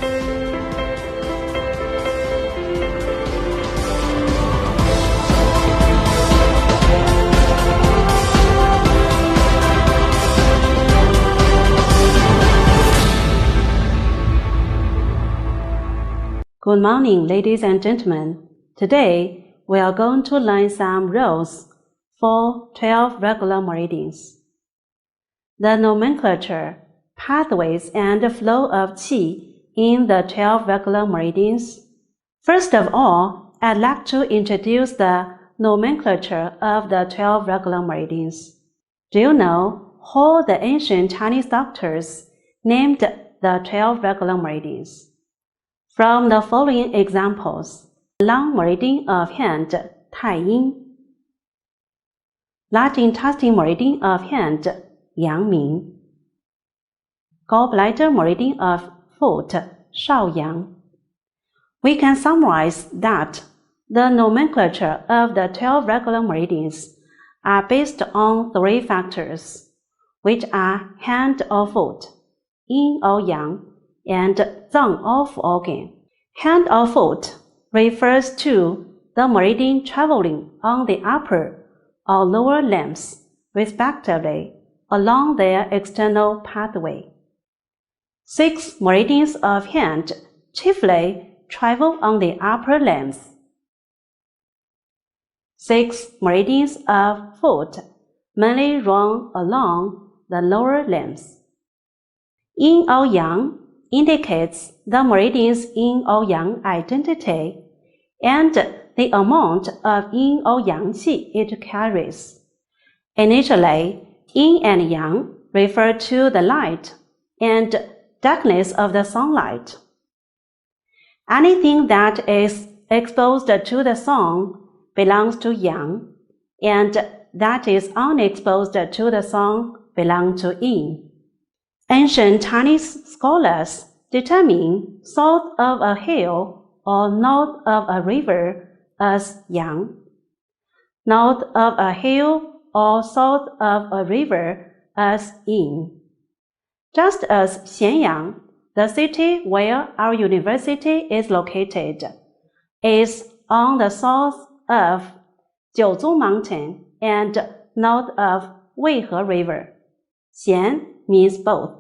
Good morning, ladies and gentlemen. Today, we are going to learn some rules for 12 regular meridians. The nomenclature, pathways, and the flow of qi in the 12 regular meridians. First of all, I'd like to introduce the nomenclature of the 12 regular meridians. Do you know how the ancient Chinese doctors named the 12 regular meridians? From the following examples: long meridian of hand, 太阴; large intestine meridian of hand, 阳明; gallbladder meridian of foot, 少阳. We can summarize that the nomenclature of the 12 regular meridians are based on 3 factors, which are hand or foot, yin or yang, and zang of organ. Hand or foot refers to the meridian traveling on the upper or lower limbs, respectively, along their external pathway. 6 meridians of hand chiefly travel on the upper limbs. 6 meridians of foot mainly run along the lower limbs. Yin or yang indicates the meridian's yin or yang identity and the amount of yin or yang qi it carries. Initially, yin and yang refer to the light and darkness of the sunlight. Anything that is exposed to the sun belongs to yang, and that is unexposed to the sun belongs to yin. Ancient Chinese scholars determine south of a hill or north of a river as yang, north of a hill or south of a river as yin. Just as Xianyang, the city where our university is located, is on the south of Jiuzhong Mountain and north of Weihe River. Xian means both.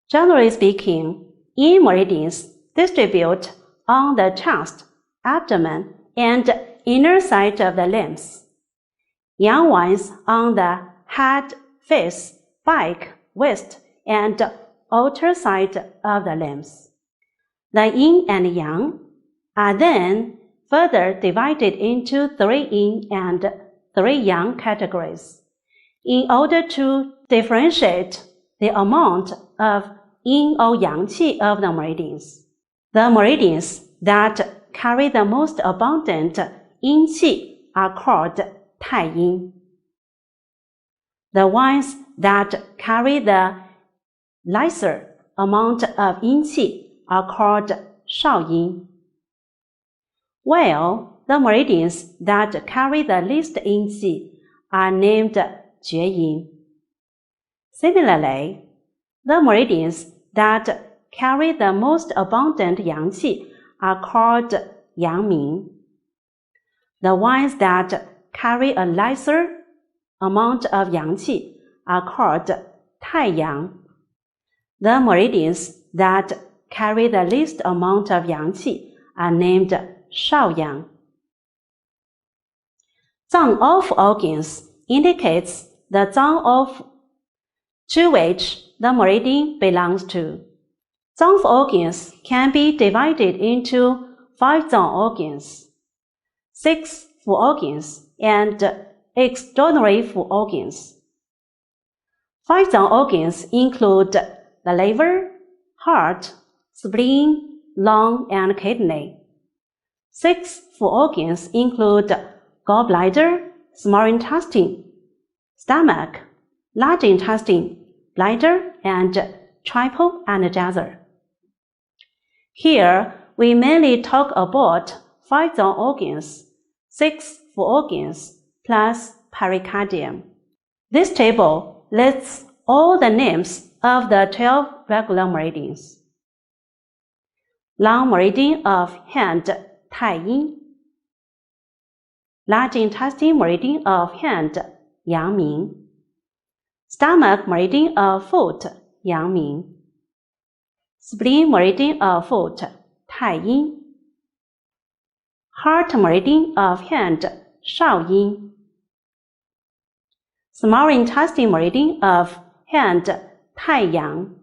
Generally speaking, yin meridians distribute on the chest, abdomen, and inner side of the limbs. Yang ones on the head, face, back, waist, and outer side of the limbs. The yin and yang are then further divided into 3 yin and 3 yang categories in order to differentiate the amount of yin or yang qi of the meridians. The meridians that carry the most abundant yin qi are called 太阴. The ones that carry the lesser amount of yin qi are called 少阴, while the meridians that carry the least yin qi are named 绝阴. Similarly, the meridians that carry the most abundant yang qi are called 阳明. The ones that carry a lesser amount of yang qi are called 太阳. The meridians that carry the least amount of yang qi are named 少阳. Zang of organs indicates the zang of to which the meridian belongs to. Zang of organs can be divided into 5 zang organs, 6 fu organs, and extraordinary fu organs. 5 zang organs include the liver, heart, spleen, lung, and kidney. 6 fu organs include gallbladder, small intestine, stomach, large intestine, bladder, and triple-energizer. Here, we mainly talk about 5 zone organs, 6 fu organs, plus pericardium. This table lists all the names of the 12 regular meridians. long meridian of hand, 太阴 large intestine meridian of hand, 阳明 stomach meridian of foot, 阳明 spleen meridian of foot, 太阴 heart meridian of hand, 少阴 small intestine meridian of hand, 太阳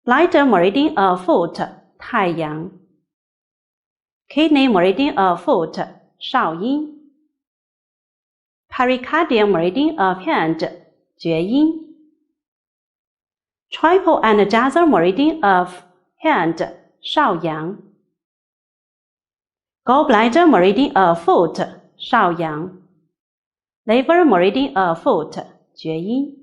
lighter meridian of foot, 太阳 kidney meridian of foot, 少阴 pericardium meridian of hand, 厥阴 triple and jasor meridian of hand, 少阳 gallbladder meridian of foot, 少阳 liver meridian of foot, 厥阴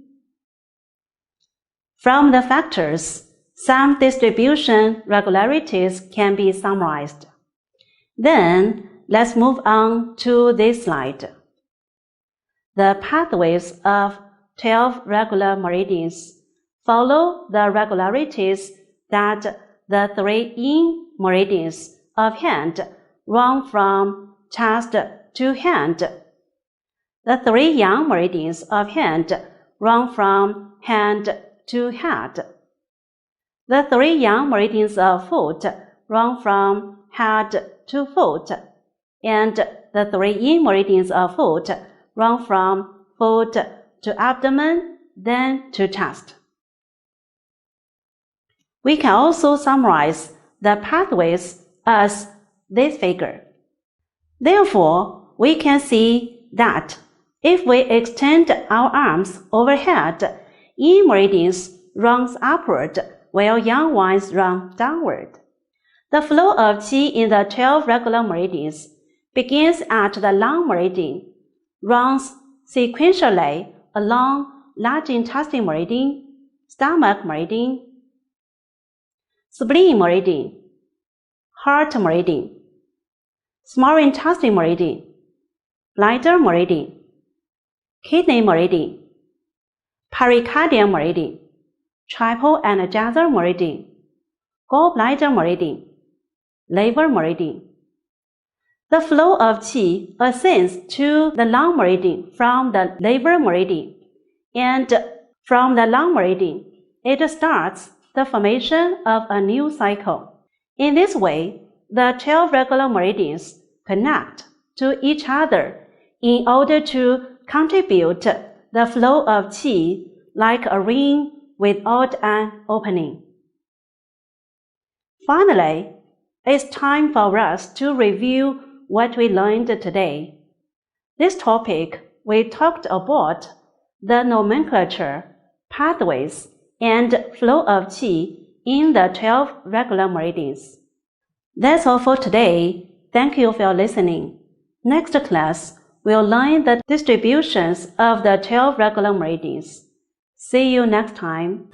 From the factors, some distribution regularities can be summarized. Then, let's move on to this slide. The pathways of 12 regular meridians follow the regularities that the 3 yin meridians of hand run from chest to hand. The 3 yang meridians of hand run from hand to head. The 3 yang meridians of foot run from head to foot, and the 3 yin meridians of foot run from foot to abdomen, then to chest. We can also summarize the pathways as this figure. Therefore, we can see that if we extend our arms overhead, yin meridians runs upward while yang ones run downward. The flow of qi in the 12 regular meridians begins at the long meridian, runs sequentially along large intestine meridian, stomach meridian, spleen meridian, heart meridian, small intestine meridian, bladder meridian, kidney meridian, pericardium meridian, triple and jasor meridian, gallbladder meridian, liver meridian. The flow of qi ascends to the long meridian from the liver meridian, and from the long meridian, it starts the formation of a new cycle. In this way, the 12 regular meridians connect to each other in order to contribute the flow of qi like a ring without an opening. Finally, it's time for us to review what we learned today. This topic, we talked about the nomenclature, pathways, and flow of qi in the 12 regular meridians. That's all for today. Thank you for listening. Next class, we'll learn the distributions of the 12 regular meridians. See you next time.